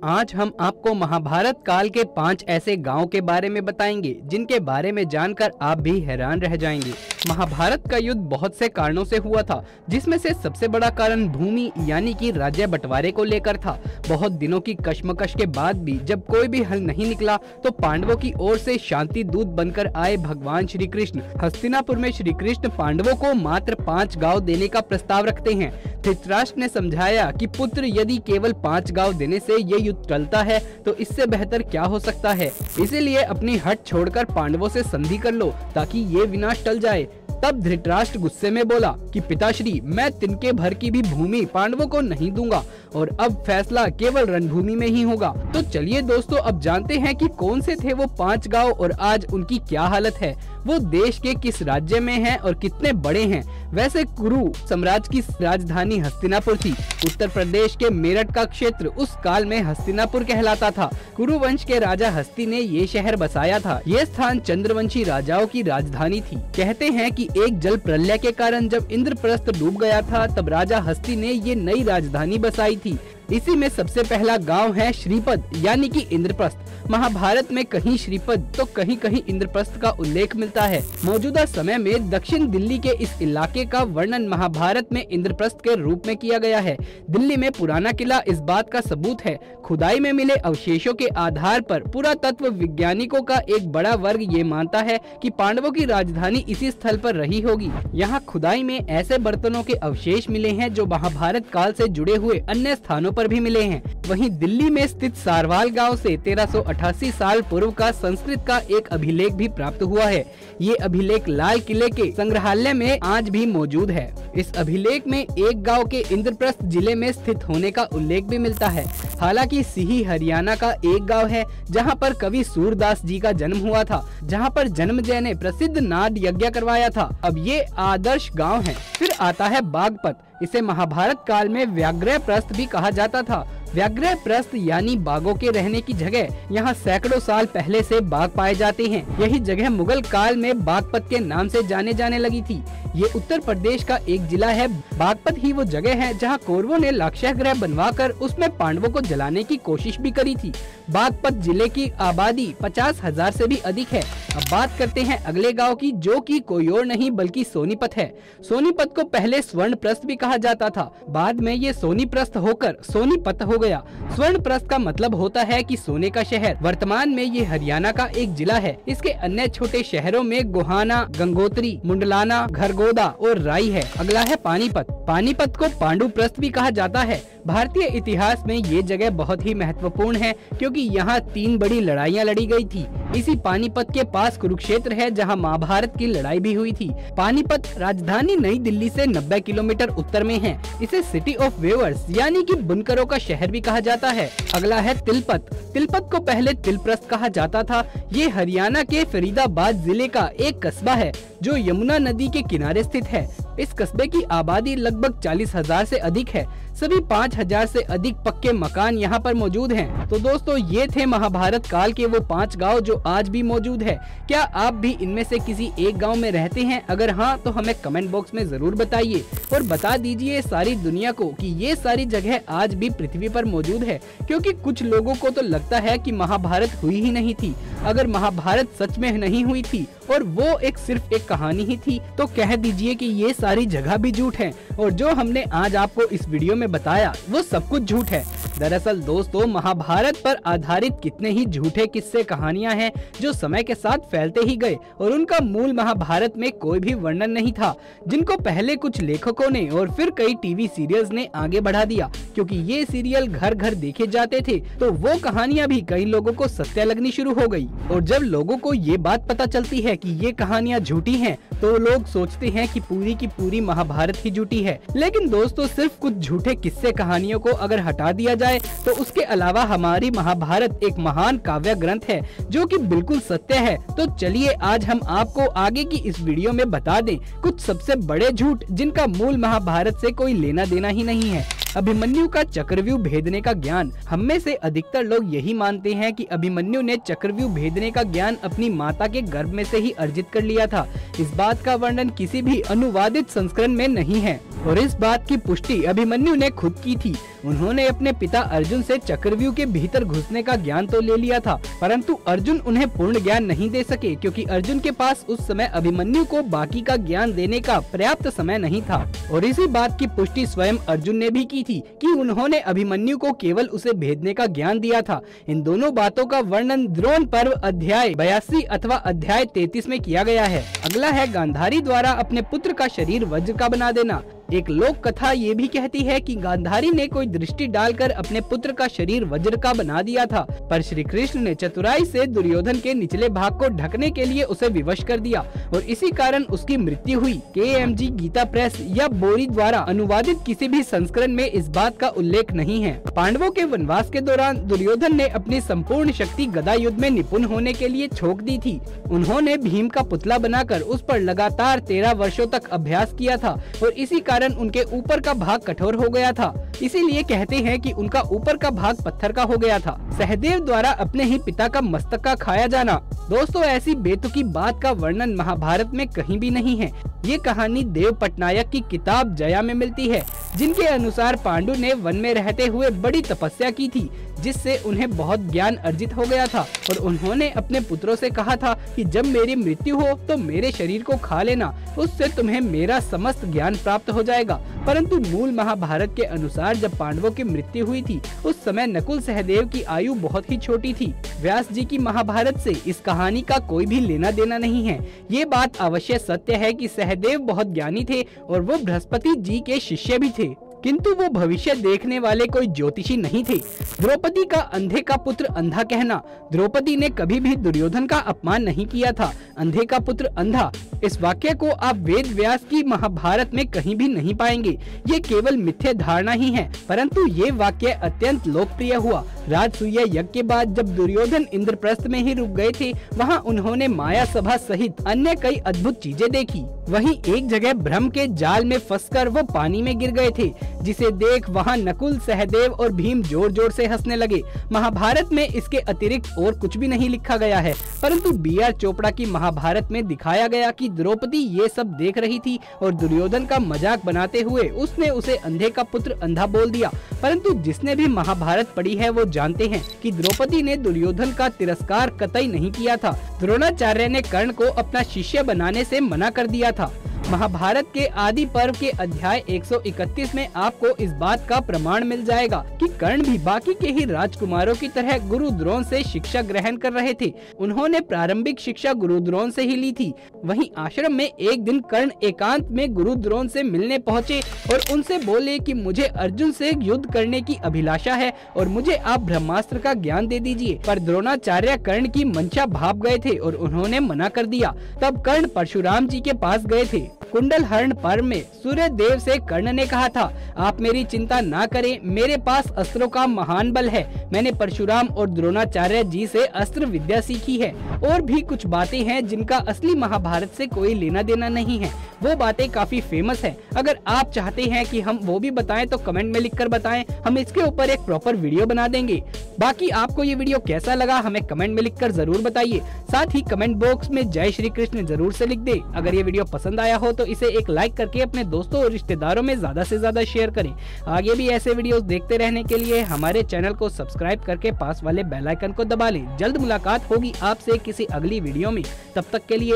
आज हम आपको महाभारत काल के 5 ऐसे गांव के बारे में बताएंगे जिनके बारे में जानकर आप भी हैरान रह जाएंगे। महाभारत का युद्ध बहुत से कारणों से हुआ था, जिसमें से सबसे बड़ा कारण भूमि यानी कि राज्य बंटवारे को लेकर था। बहुत दिनों की कश्मकश के बाद भी जब कोई भी हल नहीं निकला तो पांडवों की ओर से शांति दूत बनकर आए भगवान श्री कृष्ण। हस्तिनापुर में श्री कृष्ण पांडवों को मात्र 5 गांव देने का प्रस्ताव रखते हैं। धृतराष्ट्र ने समझाया कि पुत्र, यदि केवल 5 गांव देने से ये युद्ध टलता है तो इससे बेहतर क्या हो सकता है। इसीलिए अपनी हट छोड़कर पांडवों से संधि कर लो ताकि ये विनाश टल जाए। तब धृतराष्ट्र गुस्से में बोला कि पिताश्री, मैं तिनके भर की भी भूमि पांडवों को नहीं दूंगा और अब फैसला केवल रणभूमि में ही होगा। तो चलिए दोस्तों, अब जानते हैं कि कौन से थे वो 5 गांव और आज उनकी क्या हालत है। वो देश के किस राज्य में हैं और कितने बड़े हैं। वैसे कुरु साम्राज्य की राजधानी हस्तिनापुर थी। उत्तर प्रदेश के मेरठ का क्षेत्र उस काल में हस्तिनापुर कहलाता था। कुरु वंश के राजा हस्ती ने ये शहर बसाया था। ये स्थान चंद्रवंशी राजाओं की राजधानी थी। कहते हैं कि एक जल प्रलय के कारण जब इंद्रप्रस्थ डूब गया था तब राजा हस्ती ने ये नई राजधानी बसाई थी। इसी में सबसे पहला गांव है श्रीपद यानी कि इंद्रप्रस्थ। महाभारत में कहीं श्रीपद तो कहीं कहीं इंद्रप्रस्थ का उल्लेख मिलता है। मौजूदा समय में दक्षिण दिल्ली के इस इलाके का वर्णन महाभारत में इंद्रप्रस्थ के रूप में किया गया है। दिल्ली में पुराना किला इस बात का सबूत है। खुदाई में मिले अवशेषों के आधार पर पुरातत्व वैज्ञानिकों का एक बड़ा वर्ग ये मानता है कि पांडवों की राजधानी इसी स्थल पर रही होगी। यहाँ खुदाई में ऐसे बर्तनों के अवशेष मिले हैं जो महाभारत काल से जुड़े हुए अन्य स्थानों पर भी मिले हैं। वहीं दिल्ली में स्थित सारवाल गांव से 1388 साल पूर्व का संस्कृत का एक अभिलेख भी प्राप्त हुआ है। ये अभिलेख लाल किले के संग्रहालय में आज भी मौजूद है। इस अभिलेख में एक गांव के इंद्रप्रस्थ जिले में स्थित होने का उल्लेख भी मिलता है। हालांकि सिही हरियाणा का एक गांव है जहां पर कवि सूरदास जी का जन्म हुआ था, जहां पर जन्मजय ने प्रसिद्ध नाद यज्ञ करवाया था। अब ये आदर्श गांव है। फिर आता है बागपत। इसे महाभारत काल में व्याघ्रप्रस्थ भी कहा जाता था। व्याघ्रप्रस्थ यानी बाघों के रहने की जगह। यहाँ सैकड़ों साल पहले से बाघ पाए जाते हैं। यही जगह मुगल काल में बागपत के नाम से जाने लगी थी। ये उत्तर प्रदेश का एक जिला है। बागपत ही वो जगह है जहाँ कौरवों ने लाक्षागृह बनवाकर उसमें पांडवों को जलाने की कोशिश भी करी थी। बागपत जिले की आबादी 50,000 से भी अधिक है। अब बात करते हैं अगले गांव की, जो कि कोई और नहीं बल्कि सोनीपत है। सोनीपत को पहले स्वर्णप्रस्थ भी कहा जाता था। बाद में ये सोनीप्रस्थ होकर सोनीपत हो गया। स्वर्णप्रस्थ का मतलब होता है कि सोने का शहर। वर्तमान में ये हरियाणा का एक जिला है। इसके अन्य छोटे शहरों में गोहाना, गंगोत्री, मुंडलाना, घरगोदा और राई है। अगला है पानीपत। पानीपत को पांडुप्रस्थ भी कहा जाता है। भारतीय इतिहास में ये जगह बहुत ही महत्वपूर्ण है क्योंकि यहाँ 3 बड़ी लड़ाइयाँ लड़ी गई थी। इसी पानीपत के पास कुरुक्षेत्र है जहाँ महाभारत की लड़ाई भी हुई थी। पानीपत राजधानी नई दिल्ली से 90 किलोमीटर उत्तर में है। इसे सिटी ऑफ वेवर्स यानी कि बुनकरों का शहर भी कहा जाता है। अगला है तिलपत। तिलपत को पहले तिलप्रस्थ कहा जाता था। ये हरियाणा के फरीदाबाद जिले का एक कस्बा है जो यमुना नदी के किनारे स्थित है। इस कस्बे की आबादी लगभग 40,000 से अधिक है। सभी 5,000 से अधिक पक्के मकान यहाँ पर मौजूद हैं। तो दोस्तों, ये थे महाभारत काल के वो 5 गांव जो आज भी मौजूद है। क्या आप भी इनमें से किसी एक गांव में रहते हैं? अगर हाँ तो हमें कमेंट बॉक्स में जरूर बताइए और बता दीजिए सारी दुनिया को कि ये सारी जगह आज भी पृथ्वी पर मौजूद है। क्योंकि कुछ लोगों को तो लगता है कि महाभारत हुई ही नहीं थी। अगर महाभारत सच में नहीं हुई थी और वो सिर्फ एक कहानी ही थी तो कह दीजिए कि ये सारी जगह भी झूठ है और जो हमने आज आपको इस वीडियो में बताया वो सब कुछ झूठ है। दरअसल दोस्तों, महाभारत पर आधारित कितने ही झूठे किस्से कहानियां हैं जो समय के साथ फैलते ही गए और उनका मूल महाभारत में कोई भी वर्णन नहीं था, जिनको पहले कुछ लेखकों ने और फिर कई टीवी सीरियल्स ने आगे बढ़ा दिया। क्योंकि ये सीरियल घर घर देखे जाते थे तो वो कहानियां भी कई लोगों को सत्य लगनी शुरू हो गई। और जब लोगों को ये बात पता चलती है कि ये कहानियां झूठी हैं, तो लोग सोचते हैं कि पूरी की पूरी महाभारत ही झूठी है। लेकिन दोस्तों, सिर्फ कुछ झूठे किस्से कहानियों को अगर हटा दिया जाए तो उसके अलावा हमारी महाभारत एक महान काव्य ग्रंथ है जो कि बिल्कुल सत्य है। तो चलिए आज हम आपको आगे की इस वीडियो में बता दें कुछ सबसे बड़े झूठ जिनका मूल महाभारत से कोई लेना देना ही नहीं है। अभिमन्यु का चक्रव्यूह भेदने का ज्ञान। हम में से अधिकतर लोग यही मानते हैं कि अभिमन्यु ने चक्रव्यूह भेदने का ज्ञान अपनी माता के गर्भ में से ही अर्जित कर लिया था। इस बात का वर्णन किसी भी अनुवादित संस्करण में नहीं है और इस बात की पुष्टि अभिमन्यु ने खुद की थी। उन्होंने अपने पिता अर्जुन से चक्रव्यूह के भीतर घुसने का ज्ञान तो ले लिया था, परंतु अर्जुन उन्हें पूर्ण ज्ञान नहीं दे सके क्योंकि अर्जुन के पास उस समय अभिमन्यु को बाकी का ज्ञान देने का पर्याप्त समय नहीं था। और इसी बात की पुष्टि स्वयं अर्जुन ने भी की थी कि उन्होंने अभिमन्यु को केवल उसे भेदने का ज्ञान दिया था। इन दोनों बातों का वर्णन द्रोण पर्व अध्याय 82 अथवा अध्याय 33 में किया गया है। अगला है गांधारी द्वारा अपने पुत्र का शरीर वज्र का बना देना। एक लोक कथा ये भी कहती है कि गांधारी ने कोई दृष्टि डालकर अपने पुत्र का शरीर वज्र का बना दिया था, पर श्री कृष्ण ने चतुराई से दुर्योधन के निचले भाग को ढकने के लिए उसे विवश कर दिया और इसी कारण उसकी मृत्यु हुई। KMG गीता प्रेस या बोरी द्वारा अनुवादित किसी भी संस्करण में इस बात का उल्लेख नहीं है। पांडवों के वनवास के दौरान दुर्योधन ने अपनी संपूर्ण शक्ति गदा युद्ध में निपुण होने के लिए झोंक दी थी। उन्होंने भीम का पुतला बनाकर उस पर लगातार 13 वर्षों तक अभ्यास किया था और इसी कारण उनके ऊपर का भाग कठोर हो गया था। इसीलिए कहते हैं कि उनका ऊपर का भाग पत्थर का हो गया था। सहदेव द्वारा अपने ही पिता का मस्तक का खाया जाना। दोस्तों, ऐसी बेतुकी बात का वर्णन महाभारत में कहीं भी नहीं है। ये कहानी देव पटनायक की किताब जया में मिलती है, जिनके अनुसार पांडु ने वन में रहते हुए बड़ी तपस्या की थी, जिससे उन्हें बहुत ज्ञान अर्जित हो गया था और उन्होंने अपने पुत्रों से कहा था कि जब मेरी मृत्यु हो तो मेरे शरीर को खा लेना, उससे तुम्हें मेरा समस्त ज्ञान प्राप्त हो जाएगा। परंतु मूल महाभारत के अनुसार जब पांडवों की मृत्यु हुई थी उस समय नकुल सहदेव की आयु बहुत ही छोटी थी। व्यास जी की महाभारत से इस कहानी का कोई भी लेना देना नहीं है। ये बात अवश्य सत्य है कि सहदेव बहुत ज्ञानी थे और वो बृहस्पति जी के शिष्य भी थे, किंतु वो भविष्य देखने वाले कोई ज्योतिषी नहीं थे। द्रौपदी का अंधे का पुत्र अंधा कहना। द्रौपदी ने कभी भी दुर्योधन का अपमान नहीं किया था। अंधे का पुत्र अंधा, इस वाक्य को आप वेद व्यास की महाभारत में कहीं भी नहीं पाएंगे। ये केवल मिथ्या धारणा ही है, परंतु ये वाक्य अत्यंत लोकप्रिय हुआ। राजसूय यज्ञ के बाद जब दुर्योधन इंद्रप्रस्थ में ही रुक गए थे, वहाँ उन्होंने माया सभा सहित अन्य कई अद्भुत चीजें देखी। वहीं एक जगह भ्रम के जाल में फंसकर वो पानी में गिर गए थे, जिसे देख वहां नकुल, सहदेव और भीम जोर जोर से हंसने लगे। महाभारत में इसके अतिरिक्त और कुछ भी नहीं लिखा गया है, परंतु BR चोपड़ा की महाभारत में दिखाया गया कि द्रौपदी ये सब देख रही थी और दुर्योधन का मजाक बनाते हुए उसने उसे अंधे का पुत्र अंधा बोल दिया। परंतु जिसने भी महाभारत पढ़ी है वो जानते हैं कि द्रौपदी ने दुर्योधन का तिरस्कार कतई नहीं किया था। द्रोणाचार्य ने कर्ण को अपना शिष्य बनाने से मना कर दिया था। महाभारत के आदि पर्व के अध्याय 131 में आपको इस बात का प्रमाण मिल जाएगा कि कर्ण भी बाकी के ही राजकुमारों की तरह गुरु द्रोण से शिक्षा ग्रहण कर रहे थे। उन्होंने प्रारंभिक शिक्षा गुरु द्रोण से ही ली थी। वहीं आश्रम में एक दिन कर्ण एकांत में गुरु द्रोण से मिलने पहुँचे और उनसे बोले कि मुझे अर्जुन से युद्ध करने की अभिलाषा है और मुझे आप ब्रह्मास्त्र का ज्ञान दे दीजिए। पर द्रोणाचार्य कर्ण की मंशा भाप गए थे और उन्होंने मना कर दिया। तब कर्ण परशुराम जी के पास गए थे। कुंडल हरण पर्व में सूर्य देव से कर्ण ने कहा था, आप मेरी चिंता ना करें, मेरे पास अस्त्रों का महान बल है। मैंने परशुराम और द्रोणाचार्य जी से अस्त्र विद्या सीखी है। और भी कुछ बातें हैं जिनका असली महाभारत से कोई लेना देना नहीं है। वो बातें काफी फेमस है। अगर आप चाहते हैं कि हम वो भी बताएं तो कमेंट में लिखकर बताएं, हम इसके ऊपर एक प्रॉपर वीडियो बना देंगे। बाकी आपको ये वीडियो कैसा लगा हमें कमेंट में लिखकर जरूर बताइए। साथ ही कमेंट बॉक्स में जय श्री कृष्ण जरूर से लिख दे। अगर ये वीडियो पसंद आया हो तो इसे एक लाइक करके अपने दोस्तों और रिश्तेदारों में ज्यादा से ज्यादा शेयर करें। आगे भी ऐसे वीडियोस देखते रहने के लिए हमारे चैनल को सब्सक्राइब करके पास वाले बेल आइकन को दबा लें। जल्द मुलाकात होगी आपसे किसी अगली वीडियो में। तब तक के लिए